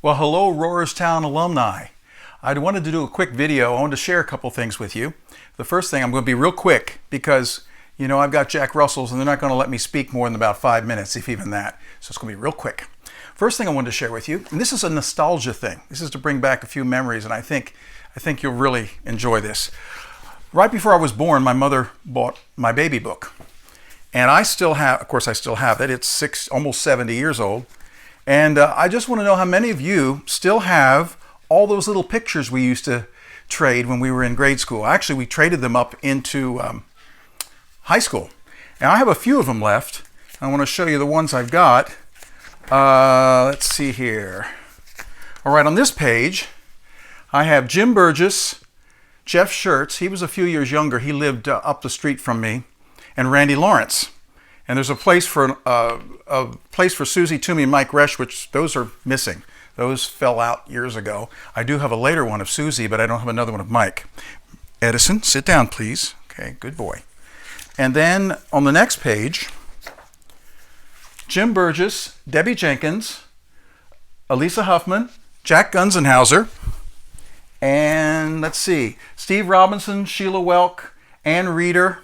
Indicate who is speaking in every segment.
Speaker 1: Well, hello, Rohrerstown alumni. I wanted to do a quick video. I wanted to share a couple things with you. The first thing, I'm going to be real quick because, you know, I've got Jack Russells and they're not going to let me speak more than about 5 minutes, if even that. So it's going to be real quick. First thing I wanted to share with you, and this is a nostalgia thing. This is to bring back a few memories, and I think you'll really enjoy this. Right before I was born, my mother bought my baby book. And I still have, of course I still have it. It's almost 70 years old. And I just want to know how many of you still have all those little pictures we used to trade when we were in grade school. Actually, we traded them up into high school. And I have a few of them left. I want to show you the ones I've got. Let's see here. All right, on this page, I have Jim Burgess, Jeff Schertz. He was a few years younger. He lived up the street from me. And Randy Lawrence. And there's a place for Susie Toomey and Mike Resch, which those are missing. Those fell out years ago. I do have a later one of Susie, but I don't have another one of Mike. Edison, sit down, please. Okay, good boy. And then on the next page, Jim Burgess, Debbie Jenkins, Elisa Huffman, Jack Gunzenhauser, and let's see, Steve Robinson, Sheila Welk, Ann Reeder.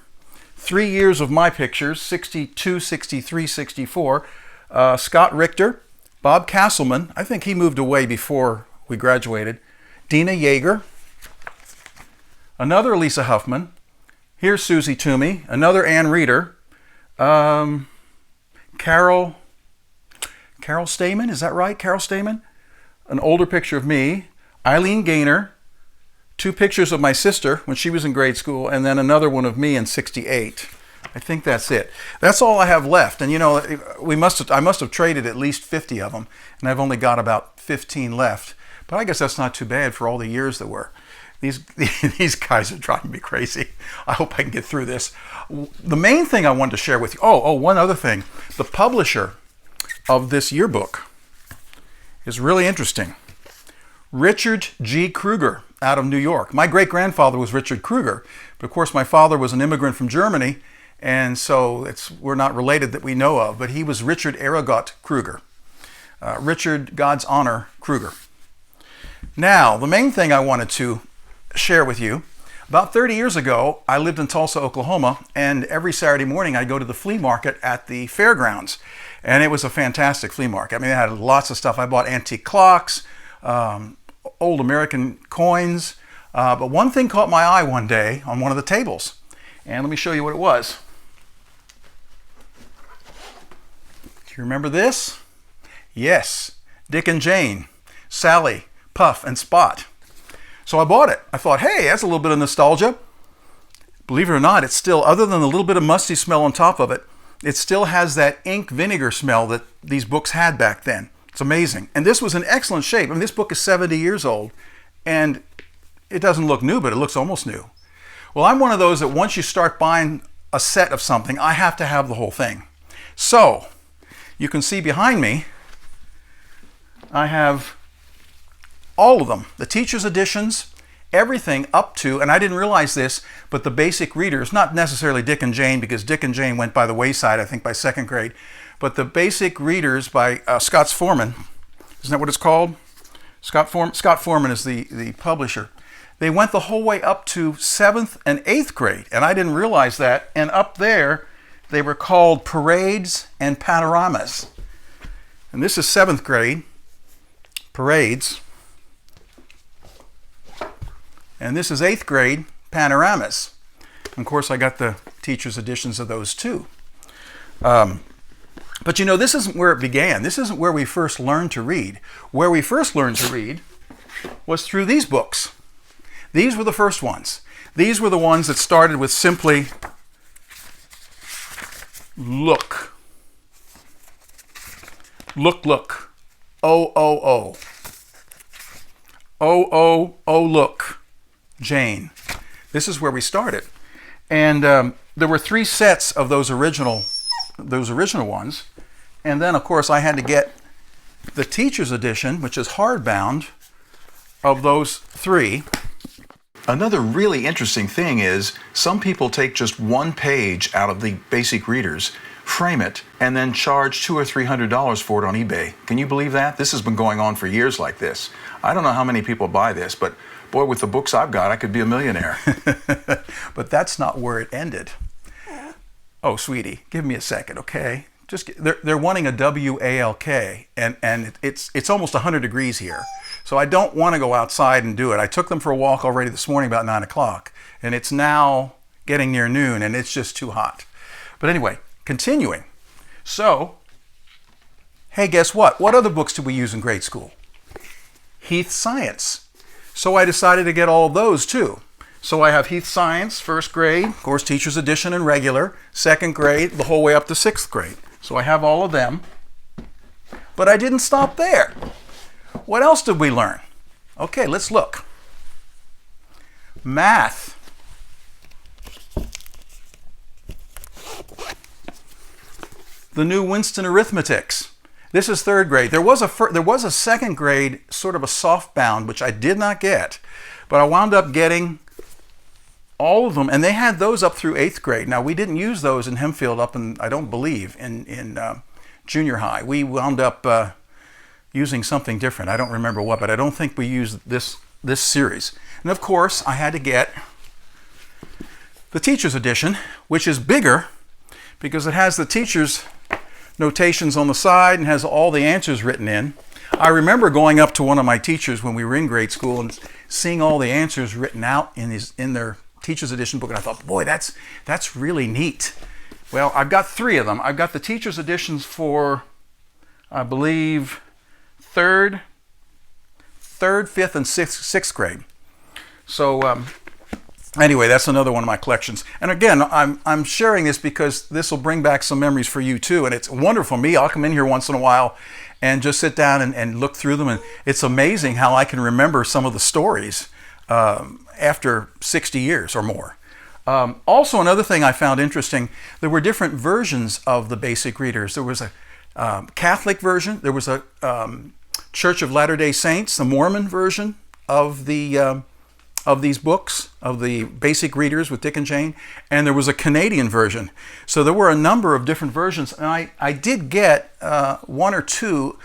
Speaker 1: 3 years of my pictures, 62, 63, 64. Scott Richter, Bob Castleman, I think he moved away before we graduated. Dina Yeager, another Lisa Huffman. Here's Susie Toomey, another Ann Reeder. Carol Stamen, is that right? Carol Stamen? An older picture of me. Eileen Gaynor. 2 pictures of my sister when she was in grade school, and then another one of me in 68. I think that's it. That's all I have left. And you know, I must have traded at least 50 of them, and I've only got about 15 left. But I guess that's not too bad for all the years that were. These guys are driving me crazy. I hope I can get through this. The main thing I wanted to share with you, one other thing. The publisher of this yearbook is really interesting. Richard G. Kruger out of New York. My great-grandfather was Richard Kruger, but of course my father was an immigrant from Germany, and so we're not related that we know of, but he was Richard Aragot Kruger. Richard, God's honor, Kruger. Now, the main thing I wanted to share with you, about 30 years ago, I lived in Tulsa, Oklahoma, and every Saturday morning I'd go to the flea market at the fairgrounds, and it was a fantastic flea market. I mean, it had lots of stuff. I bought antique clocks, old American coins, but one thing caught my eye one day on one of the tables, and let me show you what it was. Do you remember this? Yes, Dick and Jane, Sally, Puff, and Spot. So I bought it. I thought, hey, that's a little bit of nostalgia. Believe it or not, it's still, other than a little bit of musty smell on top of it, it still has that ink vinegar smell that these books had back then. It's amazing. And this was in excellent shape. I mean, this book is 70 years old, and it doesn't look new, but it looks almost new. Well, I'm one of those that once you start buying a set of something, I have to have the whole thing. So, you can see behind me, I have all of them. The teacher's editions, everything up to, and I didn't realize this, but the basic readers, not necessarily Dick and Jane, because Dick and Jane went by the wayside, I think, by 2nd grade, but the basic readers by Scott Foreman, isn't that what it's called? Scott Foreman is the publisher. They went the whole way up to 7th and 8th grade, and I didn't realize that. And up there, they were called Parades and Panoramas. And this is 7th grade, Parades. And this is 8th grade, Panoramas. And of course, I got the teacher's editions of those too. But you know, this isn't where it began. This isn't where we first learned to read. Where we first learned to read was through these books. These were the first ones. These were the ones that started with simply look. Look, look. Oh, oh, oh. Oh, oh, oh, look. Jane. This is where we started. And there were 3 sets of those original ones. And then, of course, I had to get the teacher's edition, which is hardbound, of those 3. Another really interesting thing is some people take just one page out of the basic readers frame it, and then charge $200 or $300 for it on eBay. Can you believe that? This has been going on for years like this. I don't know how many people buy this, but boy, with the books I've got, I could be a millionaire. But that's not where it ended. Oh, sweetie, give me a second, okay? They're wanting a WALK, and it's almost 100 degrees here. So I don't want to go outside and do it. I took them for a walk already this morning about 9 o'clock, and it's now getting near noon, and it's just too hot. But anyway, continuing. So, hey, guess what? What other books did we use in grade school? Heath Science. So I decided to get all of those too. So I have Heath Science, first grade, of course, teacher's edition and regular, second grade, the whole way up to sixth grade. So I have all of them. But I didn't stop there. What else did we learn? Okay, let's look. Math. The new Winston Arithmetics. This is third grade. There was a second grade, sort of a soft bound, which I did not get. But I wound up getting all of them, and they had those up through 8th grade. Now, we didn't use those in Hempfield up in, I don't believe, in junior high. We wound up using something different. I don't remember what, but I don't think we used this series. And of course, I had to get the teacher's edition, which is bigger because it has the teacher's notations on the side and has all the answers written in. I remember going up to one of my teachers when we were in grade school and seeing all the answers written out in their teacher's edition book, and I thought, boy, that's really neat. Well, I've got 3 of them. I've got the teacher's editions for, I believe, 3rd, 5th, and 6th grade. So anyway, that's another one of my collections. And again, I'm sharing this because this will bring back some memories for you too, and it's wonderful for me. I'll come in here once in a while and just sit down and look through them, and it's amazing how I can remember some of the stories after 60 years or more. Also, another thing I found interesting, there were different versions of the basic readers. There was a Catholic version, there was a Church of Latter-day Saints, the Mormon version of these books, of the basic readers with Dick and Jane, and there was a Canadian version. So there were a number of different versions, and I did get 1 or 2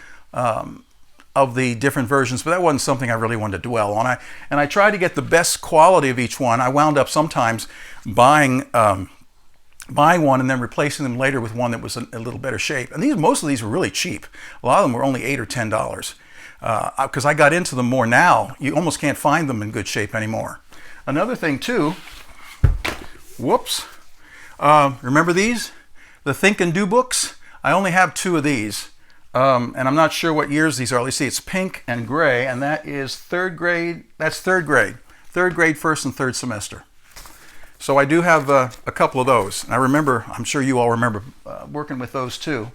Speaker 1: of the different versions, but that wasn't something I really wanted to dwell on. I tried to get the best quality of each one. I wound up sometimes buying one and then replacing them later with one that was a little better shape. And most of these were really cheap. A lot of them were only $8 or $10. Because I got into them more now. You almost can't find them in good shape anymore. Another thing too, whoops, remember these? The Think and Do books? I only have 2 of these. And I'm not sure what years these are. Let's see, it's pink and gray, and that is 3rd grade. That's 3rd grade. 3rd grade, 1st and 3rd semester. So I do have a couple of those. And I remember, I'm sure you all remember working with those too.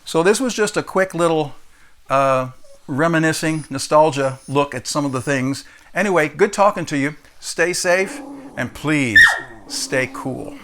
Speaker 1: So this was just a quick little reminiscing, nostalgia look at some of the things. Anyway, good talking to you. Stay safe, and please stay cool.